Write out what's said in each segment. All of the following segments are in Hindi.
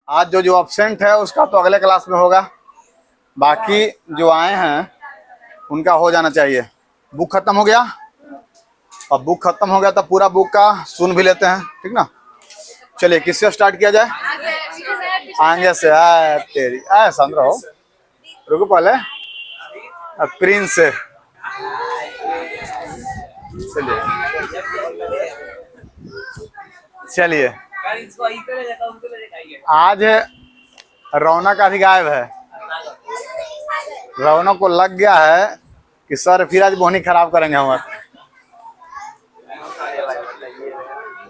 आज जो एब्सेंट है उसका तो अगले क्लास में होगा, बाकी जो आए हैं उनका हो जाना चाहिए। बुक खत्म हो गया, अब बुक खत्म हो गया तो पूरा बुक का सुन भी लेते हैं, ठीक ना। चलिए किससे स्टार्ट किया जाए? आगे से। आए तेरी आए शांत रहो, रुको पहले। प्रिंस से चलिए। चलिए आज रौनक अभी गायब है। रौनक को लग गया है कि सर फिर आज बोहनी खराब करेंगे हमारे।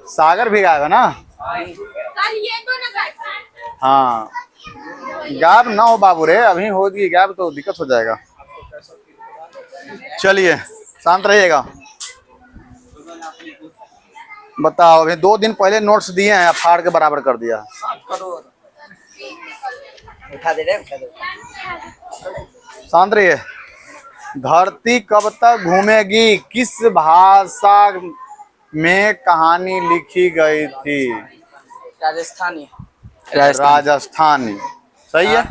सागर भी गायब है ना? हाँ गायब ना हो बाबू रे, अभी होगी गायब तो दिक्कत हो जाएगा। चलिए शांत रहिएगा। बताओ, अभी 2 दिन पहले नोट्स दिए हैं, फाड़ के बराबर कर दिया। उठा दे रे। शांत रहिए। धरती कब तक घूमेगी किस भाषा में कहानी लिखी गई थी? राजस्थानी। राजस्थानी सही है।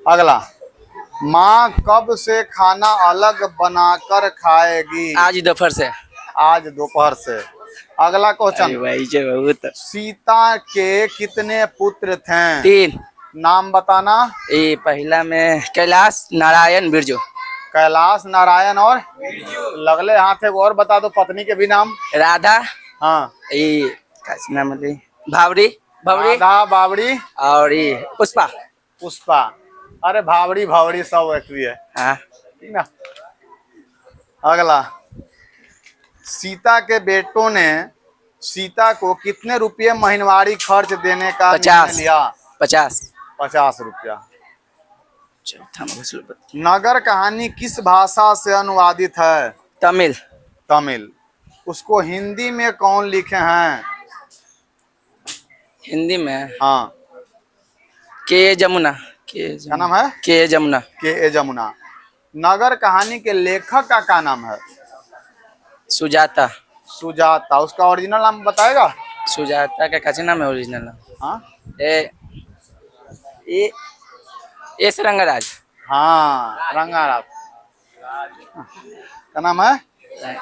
अगला, माँ कब से खाना अलग बनाकर खाएगी? आज दोपहर से। आज दोपहर से। अगला क्वेश्चन, बहुत। सीता के कितने पुत्र थे? 3। नाम बताना। ये पहला में कैलाश, नारायण, बिरजू। कैलाश, नारायण और लगले हाथ है और बता दो पत्नी के भी नाम। राधा। हाँ ये कैसे नाम है? भावरी। राधा, बावड़ी और ये पुष्पा। पुष्पा। अरे भावड़ी भावड़ी सब एक भी है, हाँ ठीक ना। अगला, सीता के बेटों ने सीता को कितने रुपये महीनवारी खर्च देने का निर्णय लिया? 50। 50 रुपया। नगर कहानी किस भाषा से अनुवादित है? तमिल। तमिल। उसको हिंदी में कौन लिखे हैं? हिंदी में हाँ के जमुना। क्या नाम है? के जमुना। के जमुना। नगर कहानी के लेखक का क्या नाम है? सुजाता। सुजाता। उसका ओरिजिनल नाम बताएगा? सुजाता का कैसे नाम है ओरिजिनल नाम? हाँ एस रंगराज। हाँ रंगाराज। क्या नाम है?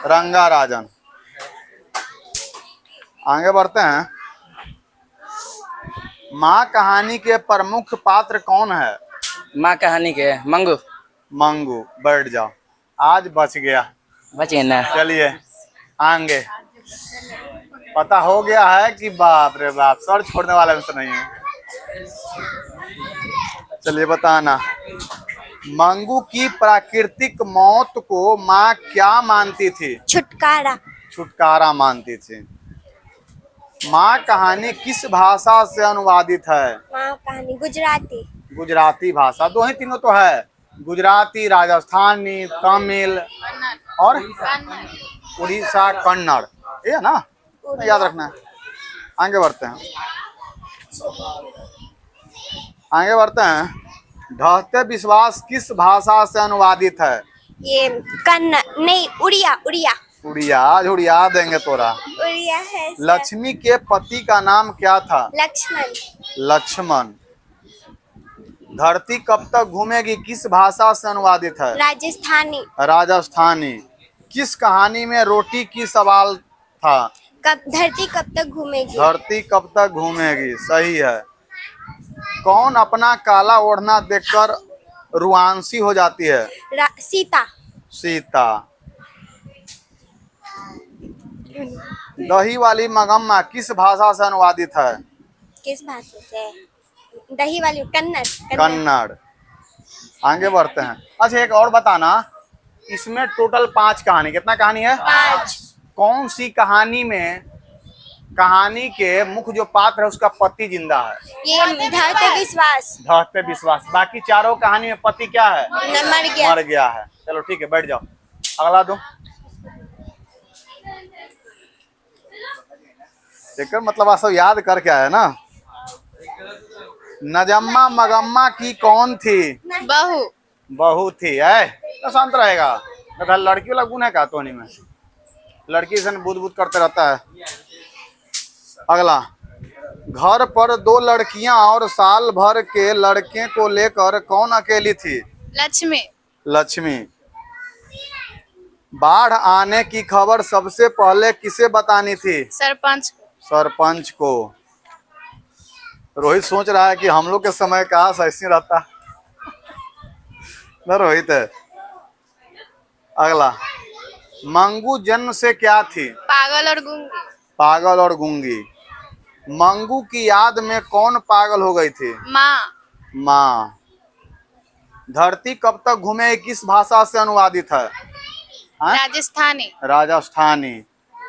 रंगाराजन। आगे बढ़ते हैं। माँ कहानी के प्रमुख पात्र कौन है? माँ कहानी के मंगू। मंगू। बैठ जाओ, आज बच गया। बचे ना। चलिए आगे। पता हो गया है कि बाप रे बाप सर छोड़ने वाला तो नहीं है। चलिए बताना, मंगू की प्राकृतिक मौत को माँ क्या मानती थी? छुटकारा। छुटकारा मानती थी। माँ कहानी किस भाषा से अनुवादित है? माँ कहानी गुजराती। गुजराती भाषा। 2 ही 3 तो है, गुजराती, राजस्थानी, तमिल और उड़ीसा, कन्नड़, ये है ना, याद रखना है। आगे बढ़ते हैं। आगे बढ़ते हैं। ढहते विश्वास किस भाषा से अनुवादित है? ये कन्नड़ नहीं, उड़िया। उड़िया। उड़िया। आज उड़िया देंगे तोरा। उड़िया है सर। लक्ष्मी के पति का नाम क्या था? लक्ष्मण। लक्ष्मण। धरती कब तक घूमेगी किस भाषा से अनुवादित है? राजस्थानी। राजस्थानी। किस कहानी में रोटी की सवाल था? धरती कब तक घूमेगी। धरती कब तक घूमेगी सही है। कौन अपना काला ओढ़ना देखकर रुआंसी हो जाती है? सीता। सीता। दही वाली मगम्मा किस भाषा से अनुवादित है? किस भाषा से? दही वाली कन्नड़। कन्नड़। आगे बढ़ते हैं। अच्छा एक और बताना, इसमें टोटल 5 कहानी, कितना कहानी है? 5। कौन सी कहानी में कहानी के मुख्य जो पात्र है उसका पति जिंदा है? ये धरते विश्वास। धरते विश्वास। बाकी चारों कहानी में पति क्या है? मर गया है। चलो ठीक है, बैठ जाओ। अगला दो। एक मतलब आप सब याद करके आए ना। नजम्मा मगम्मा की कौन थी? बहू। बहू थी है तो शांत रहेगा। लड़की वाला गुण है का तोनी में? लड़की से बुद बुद करते रहता है। अगला, घर पर दो लड़कियां और साल भर के लड़के को लेकर कौन अकेली थी? लक्ष्मी। लक्ष्मी। बाढ़ आने की खबर सबसे पहले किसे बतानी थी? सरपंच। सरपंच को। रोहित सोच रहा है कि हम लोग के समय काश ऐसे रहता न रोहित। अगला, मंगू जन्म से क्या थी? पागल और गूंगी। पागल और गूंगी। मंगू की याद में कौन पागल हो गई थी? माँ। माँ। धरती कब तक घूमे किस भाषा से अनुवादित है? हाँ? राजस्थानी। राजस्थानी।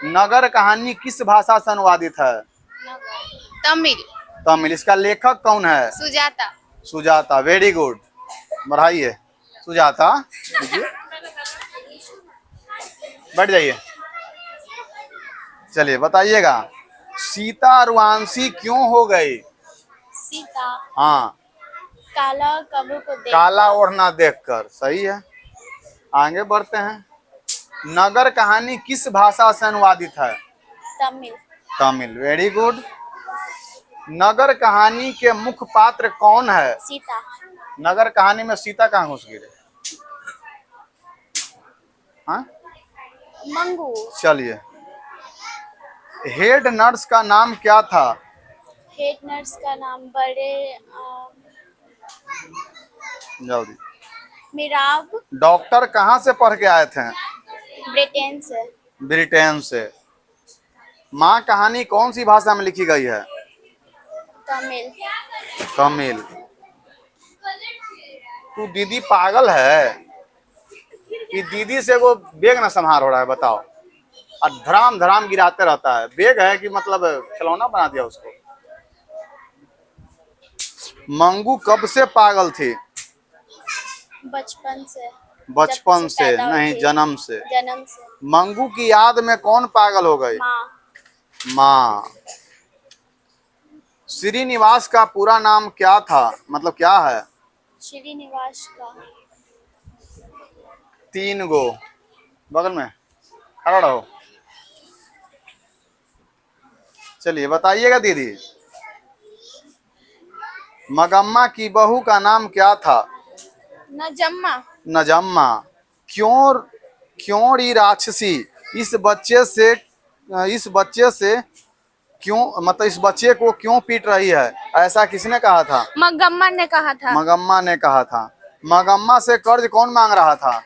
नगर कहानी किस भाषा से अनुवादित है? तमिल। तमिल। इसका लेखक कौन है? सुजाता। सुजाता। वेरी गुड, बढ़ाइए। सुजाता, बैठ जाइए। चलिए बताइएगा, सीता रुआंसी क्यों हो गई? सीता हाँ, काला कबू को देख काला ओढ़ना देखकर। सही है, आगे बढ़ते हैं। नगर कहानी किस भाषा से अनुवादित है? तमिल। तमिल। Very good. नगर कहानी के मुख्य पात्र कौन है? सीता। नगर कहानी में सीता कहाँ घुस गई? हाँ, मंगू। चलिए, हेड नर्स का नाम क्या था? हेड नर्स का नाम बड़े जल्दी। मिराब। डॉक्टर कहाँ से पढ़ के आए थे? ब्रिटेन से। ब्रिटेन से। माँ कहानी कौन सी भाषा में लिखी गई है? तमिल। तमिल। तू दीदी पागल है कि दीदी से वो बेग ना संभार हो रहा है? बताओ, और धराम धराम गिराते रहता है। बेग है कि मतलब खिलौना बना दिया उसको? मंगू कब से पागल थी? बचपन से। बचपन जब से पैदा हुई नहीं, थी। जन्म से। जन्म से। मंगू की याद में कौन पागल हो गई? माँ। माँ। श्रीनिवास का पूरा नाम क्या था, मतलब क्या है? श्रीनिवास का 3 गो, बगल में खड़ा रहो। चलिए बताइएगा दीदी, मगम्मा की बहू का नाम क्या था? नजम्मा। नजम्मा। क्यों क्यों री राक्षसी इस बच्चे से क्यों, मतलब इस बच्चे को क्यों पीट रही है? ऐसा किसने कहा था? मगम्मा ने कहा था। मगम्मा ने कहा था। मगम्मा से कर्ज कौन मांग रहा था?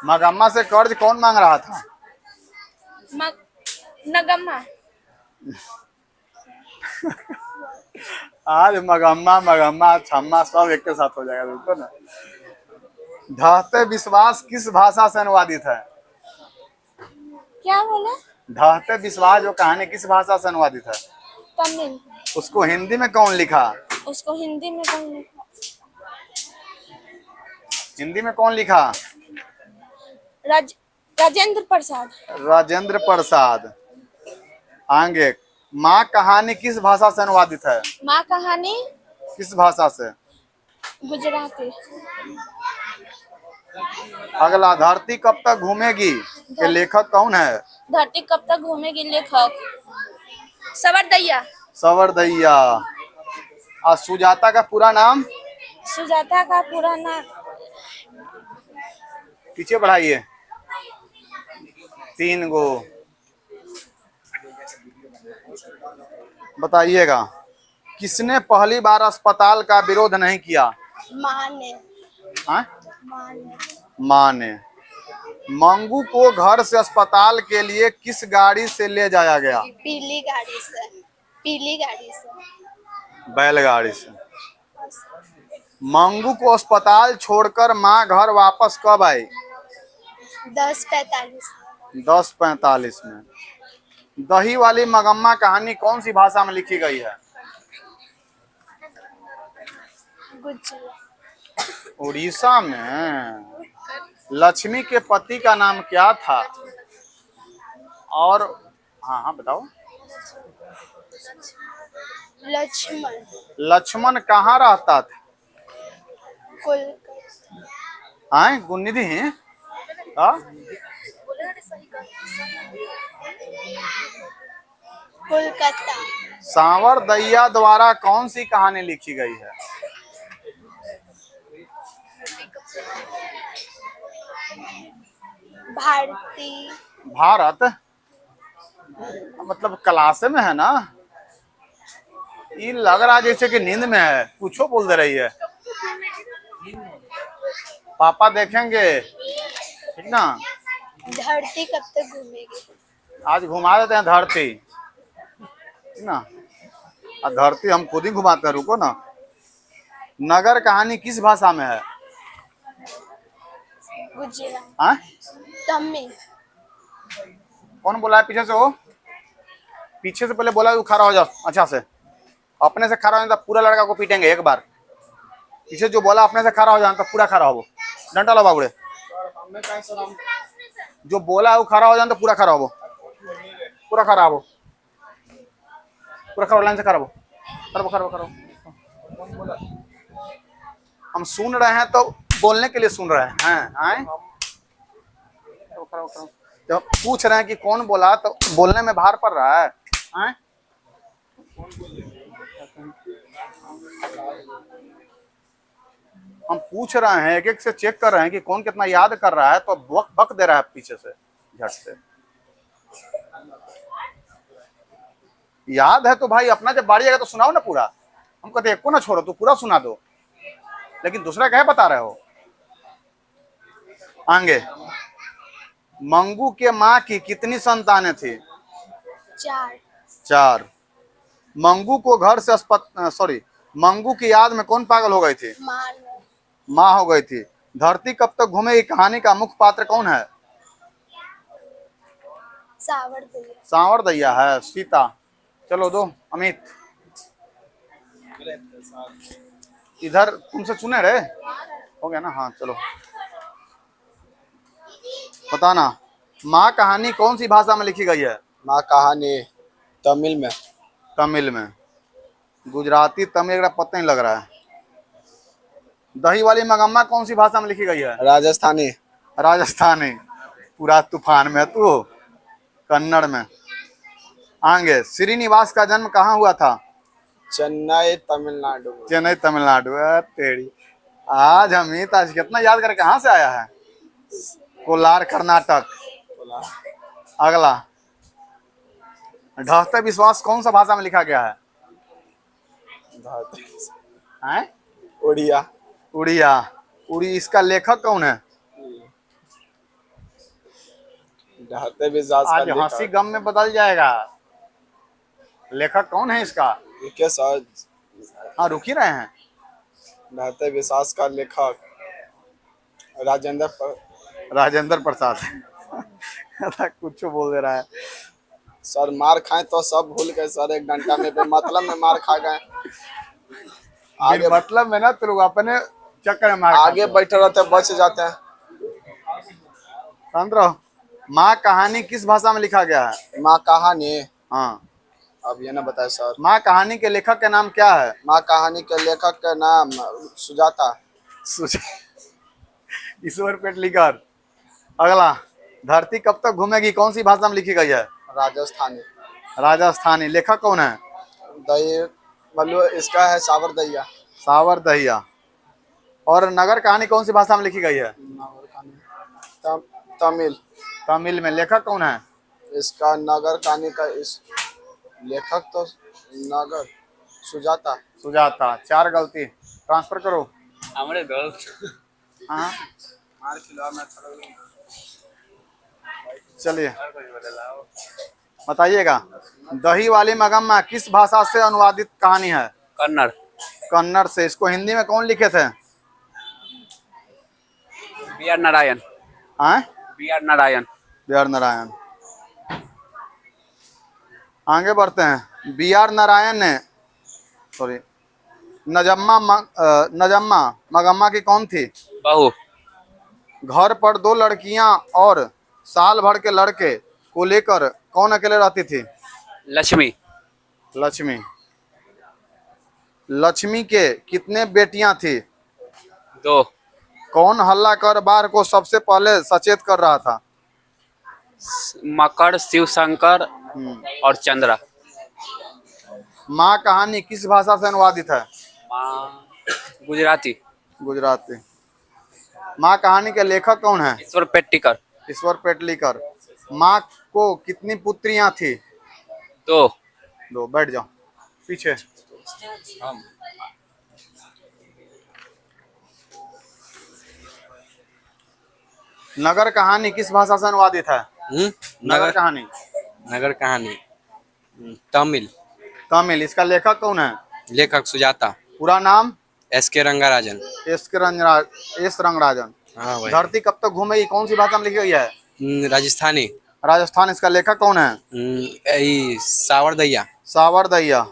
मगम्मा से कर्ज कौन मांग रहा था? नगम्मा। आज मगम्मा मगम्मा छम्मा सब एक के साथ हो जाएगा, बिल्कुल ना। ढहते विश्वास किस भाषा से अनुवादित है? क्या बोला? ढहते विश्वास जो कहानी किस भाषा से अनुवादित है? तमिल। उसको हिंदी में कौन लिखा? उसको हिंदी में कौन लिखा? हिंदी में कौन लिखा? राजेंद्र प्रसाद। राजेंद्र प्रसाद। आगे, माँ कहानी किस भाषा से अनुवादित है? माँ कहानी किस भाषा से? गुजराती। अगला, धरती कब तक घूमेगी के लेखक कौन है? धरती कब तक घूमेगी लेखक सवरदैया। सवरदैया। और सुजाता का पूरा नाम? सुजाता का पूरा नाम पीछे बढ़ाइए। 3 गो बताइएगा, किसने पहली बार अस्पताल का विरोध नहीं किया? माँ ने। हाँ? माँ ने। माँ ने। मंगू को घर से अस्पताल के लिए किस गाड़ी से ले जाया गया? पीली गाड़ी से। पीली गाड़ी से। बैलगाड़ी से। मंगू को अस्पताल छोड़कर माँ घर वापस कब आई? 10:45। 10:45 में। दही वाली मगम्मा कहानी कौन सी भाषा में लिखी गई है? गुजरात। उड़ीसा में। लक्ष्मी के पति का नाम क्या था? और हाँ हाँ बताओ। लक्ष्मण। लक्ष्मण कहाँ रहता था? कोलकाता। हाँ, गुन्निधि। हाँ? कोलकाता। सांवर दैया द्वारा कौन सी कहानी लिखी गई है? भारती। भारत मतलब क्लासे में है ना, ये लग रहा है जैसे कि नींद में है, कुछो बोल दे रही है। पापा देखेंगे, ठीक ना। धरती कब तक घूमेगी? आज घुमा देते हैं धरती, ठीक ना। और धरती हम खुद ही घुमाते हैं, रुको ना। नगर कहानी किस भाषा में है? गुजरात। हाँ, तमिल। कौन बोला है पीछे से? वो पीछे से पहले बोला कि खड़ा हो जाओ अच्छा से। अपने से खड़ा हो जाए तो पूरा लड़का को पीटेंगे एक बार। पीछे जो बोला अपने से खड़ा हो जाए तो पूरा खड़ा हो, डंडा लो बाबूड़े। जो बोला है वो खड़ा हो जाए तो पूरा खड़ा हो, पूरा खड़ा हो, पूरा खड़ा, लाइन से खड़ा हो, खड़ा खड़ा खड़ा। हम सुन रहे हैं तो बोलने के लिए सुन रहे हैं, आए जब पूछ रहे हैं कि कौन बोला तो बोलने में भार पड़ रहा है, आए? हम पूछ रहे हैं, एक एक से चेक कर रहे हैं कि कौन कितना याद कर रहा है, तो बक बक दे रहा है पीछे से झट से। याद है तो भाई अपना जब बारी आएगा तो सुनाओ ना पूरा। हम कहते एक को ना छोड़ो, तो पूरा सुना दो, लेकिन दूसरा क्या बता रहे हो। आगे, मंगू के माँ की कितनी संतानें थी? 4। 4। मंगू को घर से सॉरी, मंगू की याद में कौन पागल हो गई थी? माँ हो गई थी। धरती कब तक घूमेगी कहानी का मुख्य पात्र कौन है? सावर दैया। सांवर दैया है, सीता। चलो दो अमित, इधर तुमसे सुने रहे हो गया ना। हाँ चलो बताना, माँ कहानी कौन सी भाषा में लिखी गई है? माँ कहानी तमिल में। तमिल में। गुजराती तमिल का पता नहीं लग रहा है। दही वाली मगम्मा कौन सी भाषा में लिखी गई है? राजस्थानी। राजस्थानी। पूरा तूफान में तू, कन्नड़ में। आगे, श्रीनिवास का जन्म कहाँ हुआ था? चेन्नई तमिलनाडु। चेन्नई तमिलनाडु। तेरी आज अमित आज कितना याद कर कहाँ से आया है? कोलार कर्नाटक। अगला, ढहते विश्वास कौन सा भाषा में लिखा गया है? हैं? उड़िया। उड़िया। उड़ी, इसका लेखक कौन है? ढहते विश्वास आज हंसी गम में बदल जाएगा। लेखक कौन है इसका? के साथ हाँ रुक ही रहे हैं। ढहते विश्वास का लेखक राजेंद्र प्रसाद। कुछ बोल दे रहा है सर। मार खाए तो सब भूल गए सर, एक घंटा में मतलब में मार खा गए। आगे मतलब में ना, तो लोग अपने चक्कर में मार आगे बैठे रहते बच जाते हैं। चंद्र, माँ कहानी किस भाषा में लिखा गया है? माँ कहानी। हाँ, अब ये ना बताए सर। माँ कहानी के लेखक का नाम क्या है? माँ कहानी के लेखक का नाम सुजाता। ईश्वर पेटलीकर। अगला, धरती कब तक घूमेगी कौन सी भाषा में लिखी गई है? राजस्थानी। राजस्थानी। लेखक कौन है? दही मतलब इसका है सावर दैया। सावर दहिया। और नगर कहानी कौन सी भाषा में लिखी गई है? तमिल। तमिल में। लेखक कौन है? इसका नगर कहानी का इस लेखक तो नगर सुजाता। सुजाता। 4 गलती, ट्रांसफर करो। हमारे दोस्त। हाँ चलिए बताइएगा, दही वाली मगम्मा किस भाषा से अनुवादित कहानी है? कन्नड़। कन्नड़ से। इसको हिंदी में कौन लिखे थे? B.R. नारायण। हाँ, B.R. नारायण। B.R. नारायण। आगे बढ़ते हैं। B.R. नारायण ने सॉरी नजम्मा मगम्मा की कौन थी? बहू। घर पर 2 लड़कियां और साल भर के लड़के को लेकर कौन अकेले रहती थी? लक्ष्मी। लक्ष्मी। लक्ष्मी के कितने बेटियां थी? 2। कौन हल्ला कर बार को सबसे पहले सचेत कर रहा था? मकर, शिव शंकर और चंद्रा। माँ कहानी किस भाषा से अनुवादित है? गुजराती। गुजराती। माँ कहानी के लेखक कौन है? ईश्वर पेटलीकर। ईश्वर पेटलीकर। माँ को कितनी पुत्रियां थी? तो दो। बैठ जाओ पीछे। नगर कहानी किस भाषा से अनुवादित है? नगर कहानी। नगर कहानी तमिल। तमिल। इसका लेखक कौन है? लेखक सुजाता। पूरा नाम? एस.के. रंगाराजन। एस रंगराजन। हाँ भाई। धरती कब तक घूमेगी कौन सी भाषा में लिखी गई है? राजस्थानी। राजस्थान। इसका लेखक कौन है? सावरदैया। सावरदैया।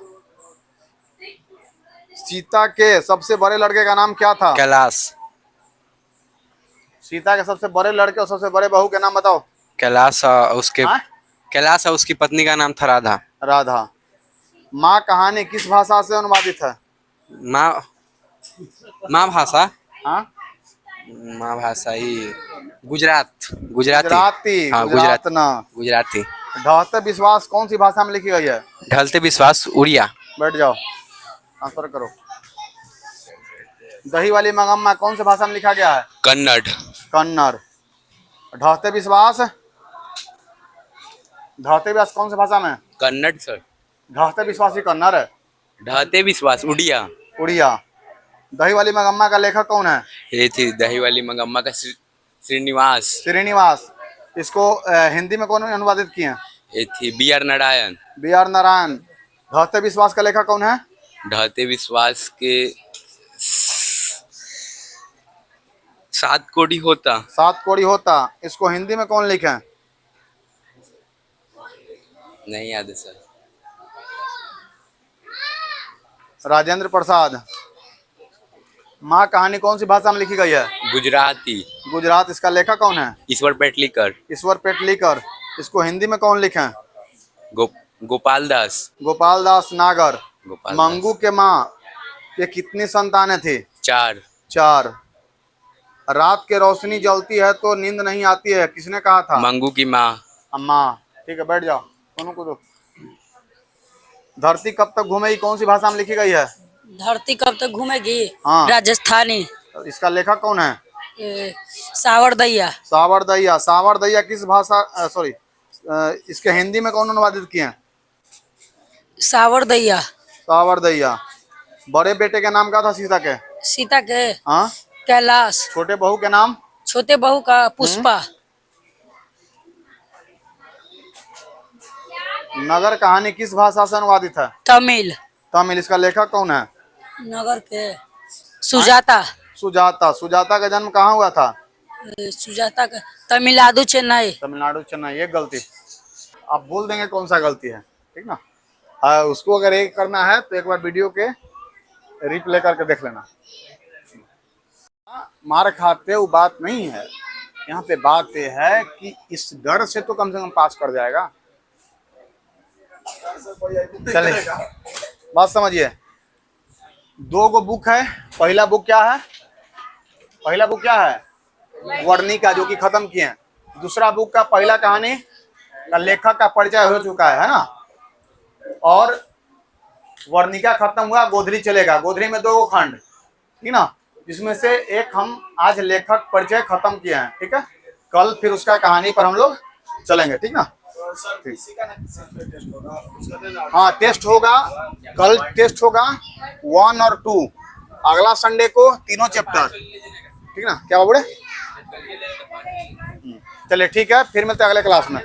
सीता के सबसे बड़े लड़के का नाम क्या था? कैलाश। सीता के सबसे बड़े लड़के और सबसे बड़े बहू के नाम बताओ। कैलाश उसके हाँ? कैलाश और उसकी पत्नी का नाम था राधा। राधा। माँ कहानी किस भाषा से अनुवादित है? माँ माँ भाषा। हाँ? माँ भाषा ही गुजराती। गुजराती। हाँ गुजरात ना। गुजराती। ढहते विश्वास कौन सी भाषा में लिखी गई है? ढलते विश्वास उड़िया। बैठ जाओ आंसर करो। दही वाली मंगम्मा कौन सी भाषा में लिखा गया है? कन्नड़। कन्नड़। ढहते विश्वास। ढहते विश्वास कौन सी भाषा में? कन्नड़ सर। ढहते विश्वास ही कन्नड़ है। ढहते विश्वास उड़िया। उड़िया। दही वाली मंगम्मा का लेखक कौन है? ये थी दही वाली मंगम्मा का श्रीनिवास। श्रीनिवास। इसको हिंदी में कौन अनुवादित किए हैं? ये थी बी.आर. नारायण। बी.आर. नारायण। ढहते विश्वास का लेखक कौन है? ढहते विश्वास के 7 कोड़ी होता। 7 कोड़ी होता। इसको हिंदी में कौन लिखे? नहीं याद है सर। राजेंद्र प्रसाद। माँ कहानी कौन सी भाषा में लिखी गई है? गुजराती। गुजरात। इसका लेखक कौन है? ईश्वर पेटलीकर। ईश्वर पेटलीकर। इसको हिंदी में कौन लिखे? गोपाल दास। गोपाल दास नागर। गोपाल मंगू के माँ के कितनी संतानें थी? 4। 4। रात के रोशनी जलती है तो नींद नहीं आती है किसने कहा था? मंगू की माँ। अम्मा। ठीक है बैठ जाओ दोनों को दो। धरती कब तक घूमेगी कौन सी भाषा में लिखी गई है? धरती कब तक घूमेगी? हाँ। राजस्थानी। इसका लेखक कौन है? सावरदैया। सावरदैया। सावरदैया किस भाषा सॉरी इसके हिंदी में कौन अनुवादित किए हैं? सावरदैया। सावरदैया। बड़े बेटे के नाम क्या था सीता के? सीता के हाँ? कैलाश। छोटे बहू के नाम? छोटे बहू का पुष्पा। नगर कहानी किस भाषा से अनुवादित है? तमिल। तमिल। इसका लेखक कौन है? नगर के सुजाता। सुजाता। सुजाता का जन्म कहाँ हुआ था? सुजाता का तमिलनाडु चेन्नई। तमिलनाडु चेन्नई। ये गलती आप बोल देंगे कौन सा गलती है ठीक ना। उसको अगर एक करना है तो एक बार वीडियो के रिप्ले करके देख लेना। मार खाते वो बात नहीं है। यहाँ पे बात ये है कि इस डर से तो कम से कम पास कर जाएगा। चले बात समझिए। 2 गो बुक है। पहला बुक क्या है? पहला बुक क्या है? वर्णिका जो कि खत्म किए हैं। दूसरा बुक का पहला कहानी का लेखक का परिचय हो चुका है ना। और वर्णिका खत्म हुआ गोधरी चलेगा। गोधरी में 2 खंड ठीक ना जिसमें से एक हम आज लेखक परिचय खत्म किए हैं ठीक है। कल फिर उसका कहानी पर हम लोग चलेंगे ठीक ना। हाँ टेस्ट होगा कल। टेस्ट होगा 1 और 2। अगला संडे को तीनों चैप्टर ठीक ना। क्या बोले? चलिए ठीक है फिर मिलते हैं अगले क्लास में।